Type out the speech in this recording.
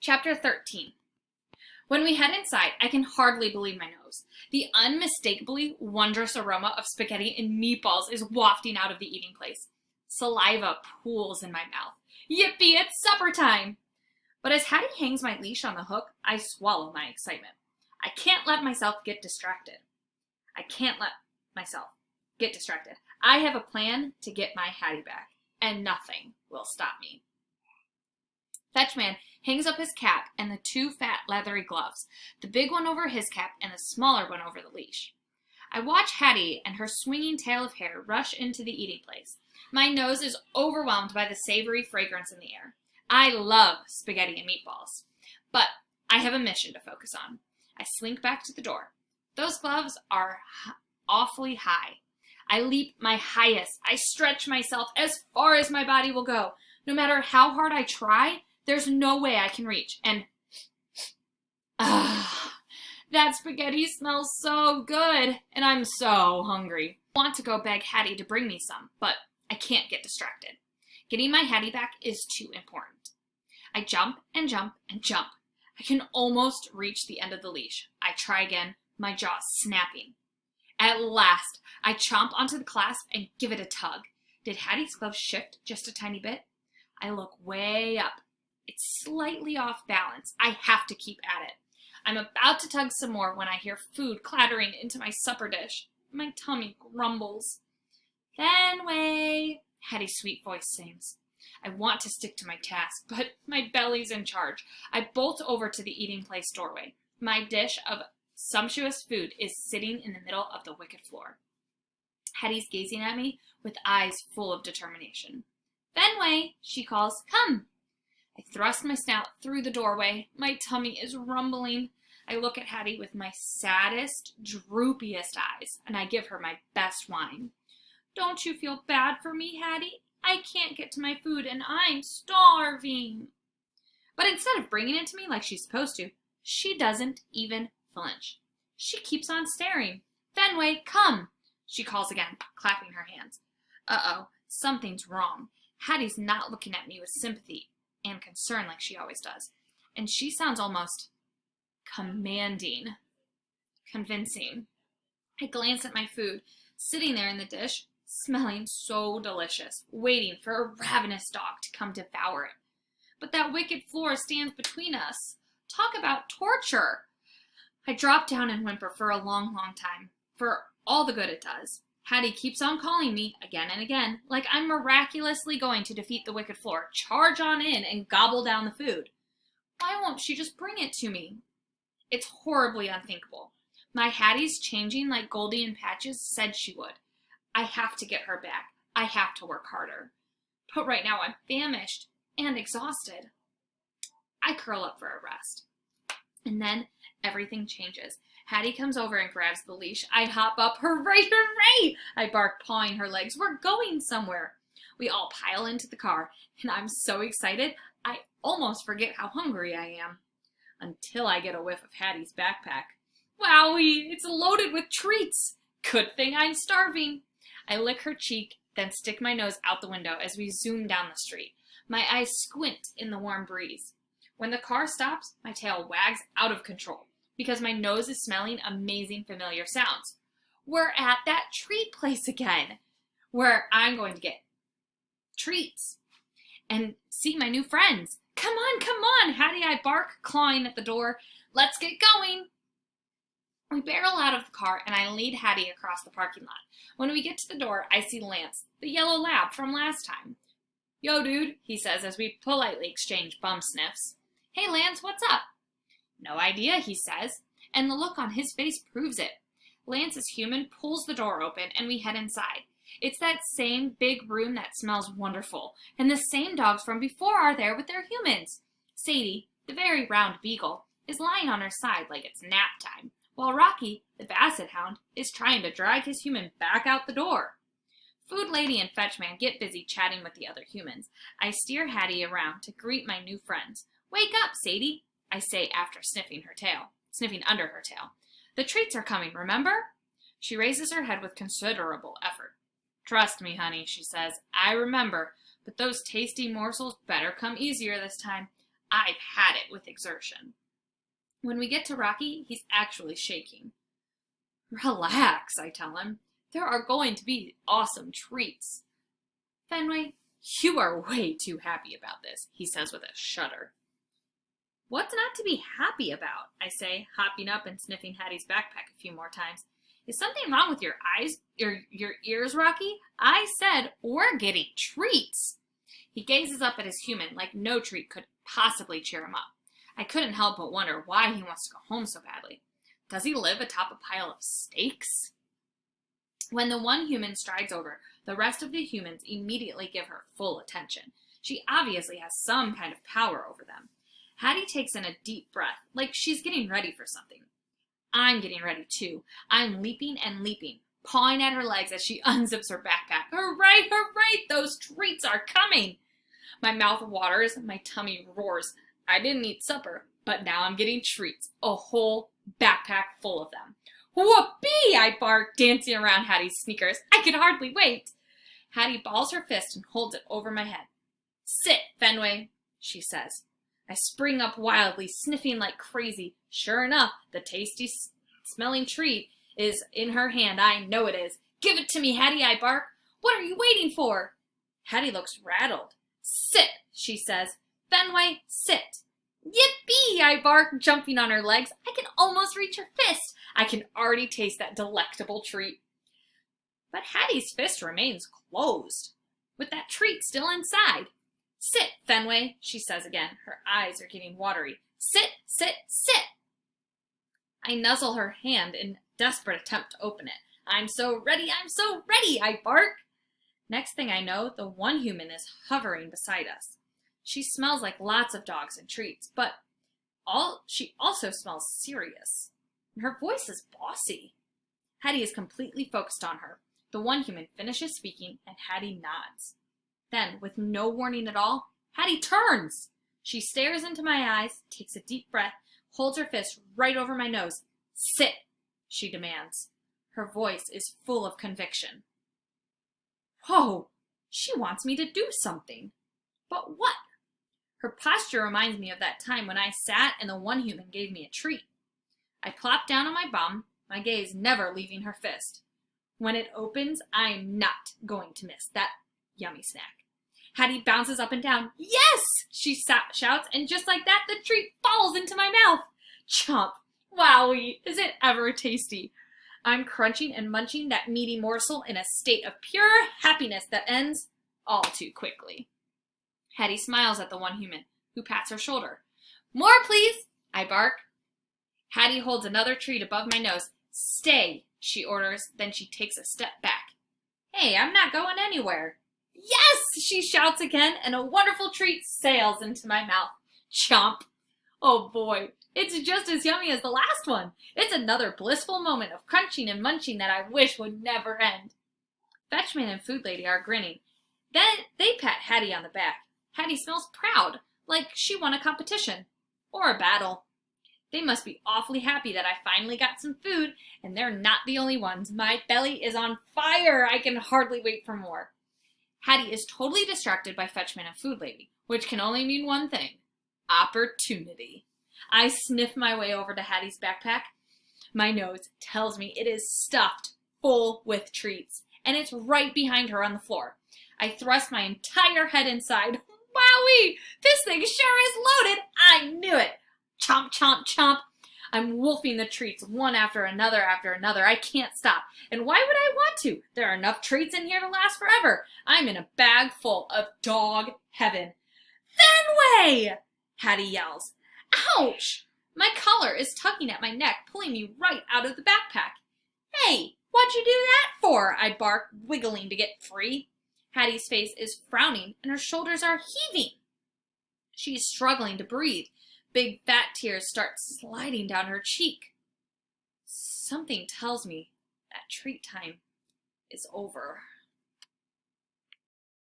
Chapter 13. When we head inside, I can hardly believe my nose. The unmistakably wondrous aroma of spaghetti and meatballs is wafting out of the eating place. Saliva pools in my mouth. Yippee, it's supper time! But as Hattie hangs my leash on the hook, I swallow my excitement. I can't let myself get distracted. I have a plan to get my Hattie back, and nothing will stop me. Fetchman hangs up his cap and the two fat leathery gloves, the big one over his cap and the smaller one over the leash. I watch Hattie and her swinging tail of hair rush into the eating place. My nose is overwhelmed by the savory fragrance in the air. I love spaghetti and meatballs, but I have a mission to focus on. I slink back to the door. Those gloves are awfully high. I leap my highest. I stretch myself as far as my body will go. No matter how hard I try, there's no way I can reach. And, that spaghetti smells so good, and I'm so hungry. I want to go beg Hattie to bring me some, but I can't get distracted. Getting my Hattie back is too important. I jump and jump and jump. I can almost reach the end of the leash. I try again, my jaw snapping. At last, I chomp onto the clasp and give it a tug. Did Hattie's glove shift just a tiny bit? I look way up. It's slightly off balance. I have to keep at it. I'm about to tug some more when I hear food clattering into my supper dish. My tummy grumbles. Fenway, Hattie's sweet voice sings. I want to stick to my task, but my belly's in charge. I bolt over to the eating place doorway. My dish of sumptuous food is sitting in the middle of the wicket floor. Hattie's gazing at me with eyes full of determination. Fenway, she calls, come. I thrust my snout through the doorway. My tummy is rumbling. I look at Hattie with my saddest, droopiest eyes, and I give her my best wine. Don't you feel bad for me, Hattie? I can't get to my food, and I'm starving. But instead of bringing it to me like she's supposed to, she doesn't even flinch. She keeps on staring. Fenway, come, she calls again, clapping her hands. Uh-oh, something's wrong. Hattie's not looking at me with sympathy and concern like she always does. And she sounds almost commanding, convincing. I glance at my food, sitting there in the dish, smelling so delicious, waiting for a ravenous dog to come devour it. But that wicked floor stands between us. Talk about torture. I drop down and whimper for a long, long time, for all the good it does. Hattie keeps on calling me again and again, like I'm miraculously going to defeat the wicked floor, charge on in, and gobble down the food. Why won't she just bring it to me? It's horribly unthinkable. My Hattie's changing like Goldie and Patches said she would. I have to get her back. I have to work harder. But right now I'm famished and exhausted. I curl up for a rest. And then everything changes. Hattie comes over and grabs the leash. I hop up. Hooray, hooray! I bark, pawing her legs. We're going somewhere. We all pile into the car, and I'm so excited, I almost forget how hungry I am. Until I get a whiff of Hattie's backpack. Wowie, it's loaded with treats. Good thing I'm starving. I lick her cheek, then stick my nose out the window as we zoom down the street. My eyes squint in the warm breeze. When the car stops, my tail wags out of control because my nose is smelling amazing familiar sounds. We're at that treat place again, where I'm going to get treats and see my new friends. Come on, Hattie, I bark, clawing at the door. Let's get going. We barrel out of the car, and I lead Hattie across the parking lot. When we get to the door, I see Lance, the yellow lab from last time. Yo, dude, he says as we politely exchange bum sniffs. Hey, Lance, what's up? No idea, he says, and the look on his face proves it. Lance is human, pulls the door open, and we head inside. It's that same big room that smells wonderful, and the same dogs from before are there with their humans. Sadie, the very round beagle, is lying on her side like it's nap time, while Rocky, the basset hound, is trying to drag his human back out the door. Food Lady and Fetchman get busy chatting with the other humans. I steer Hattie around to greet my new friends. Wake up, Sadie, I say after sniffing under her tail. The treats are coming, remember? She raises her head with considerable effort. Trust me, honey, she says. I remember, but those tasty morsels better come easier this time. I've had it with exertion. When we get to Rocky, he's actually shaking. Relax, I tell him. There are going to be awesome treats. Fenway, you are way too happy about this, he says with a shudder. What's not to be happy about? I say, hopping up and sniffing Hattie's backpack a few more times. Is something wrong with your eyes or your ears, Rocky? I said, we're getting treats. He gazes up at his human like no treat could possibly cheer him up. I couldn't help but wonder why he wants to go home so badly. Does he live atop a pile of steaks? When the one human strides over, the rest of the humans immediately give her full attention. She obviously has some kind of power over them. Hattie takes in a deep breath, like she's getting ready for something. I'm getting ready too. I'm leaping and leaping, pawing at her legs as she unzips her backpack. Hooray, hooray, those treats are coming! My mouth waters, my tummy roars. I didn't eat supper, but now I'm getting treats, a whole backpack full of them. Whoopee! I bark, dancing around Hattie's sneakers. I can hardly wait. Hattie balls her fist and holds it over my head. Sit, Fenway, she says. I spring up wildly, sniffing like crazy. Sure enough, the tasty smelling treat is in her hand. I know it is. Give it to me, Hattie, I bark. What are you waiting for? Hattie looks rattled. Sit, she says. Fenway, sit. Yippee, I bark, jumping on her legs. I can almost reach her fist. I can already taste that delectable treat. But Hattie's fist remains closed, with that treat still inside. Sit, Fenway, she says again. Her eyes are getting watery. Sit, sit, sit. I nuzzle her hand in desperate attempt to open it. I'm so ready, I bark. Next thing I know, the one human is hovering beside us. She smells like lots of dogs and treats, but she also smells serious. And her voice is bossy. Hattie is completely focused on her. The one human finishes speaking, and Hattie nods. Then, with no warning at all, Hattie turns. She stares into my eyes, takes a deep breath, holds her fist right over my nose. Sit, she demands. Her voice is full of conviction. Whoa, she wants me to do something. But what? Her posture reminds me of that time when I sat and the one human gave me a treat. I plop down on my bum, my gaze never leaving her fist. When it opens, I'm not going to miss that yummy snack. Hattie bounces up and down. Yes, she shouts, and just like that, the treat falls into my mouth. Chomp. Wowie, is it ever tasty. I'm crunching and munching that meaty morsel in a state of pure happiness that ends all too quickly. Hattie smiles at the one human, who pats her shoulder. More, please, I bark. Hattie holds another treat above my nose. Stay, she orders, then she takes a step back. Hey, I'm not going anywhere. Yes, she shouts again, and a wonderful treat sails into my mouth. Chomp. Oh boy, it's just as yummy as the last one. It's another blissful moment of crunching and munching that I wish would never end. Fetchman and Food Lady are grinning. Then they pat Hattie on the back. Hattie smells proud, like she won a competition. Or a battle. They must be awfully happy that I finally got some food, and they're not the only ones. My belly is on fire. I can hardly wait for more. Hattie is totally distracted by Fetchman and Food Lady, which can only mean one thing. Opportunity. I sniff my way over to Hattie's backpack. My nose tells me it is stuffed full with treats, and it's right behind her on the floor. I thrust my entire head inside. Wowee! This thing sure is loaded! I knew it! Chomp, chomp, chomp. I'm wolfing the treats one after another after another. I can't stop. And why would I want to? There are enough treats in here to last forever. I'm in a bag full of dog heaven. Fenway! Hattie yells. Ouch! My collar is tugging at my neck, pulling me right out of the backpack. Hey, what'd you do that for? I bark, wiggling to get free. Hattie's face is frowning, and her shoulders are heaving. She's struggling to breathe. Big fat tears start sliding down her cheek. Something tells me that treat time is over.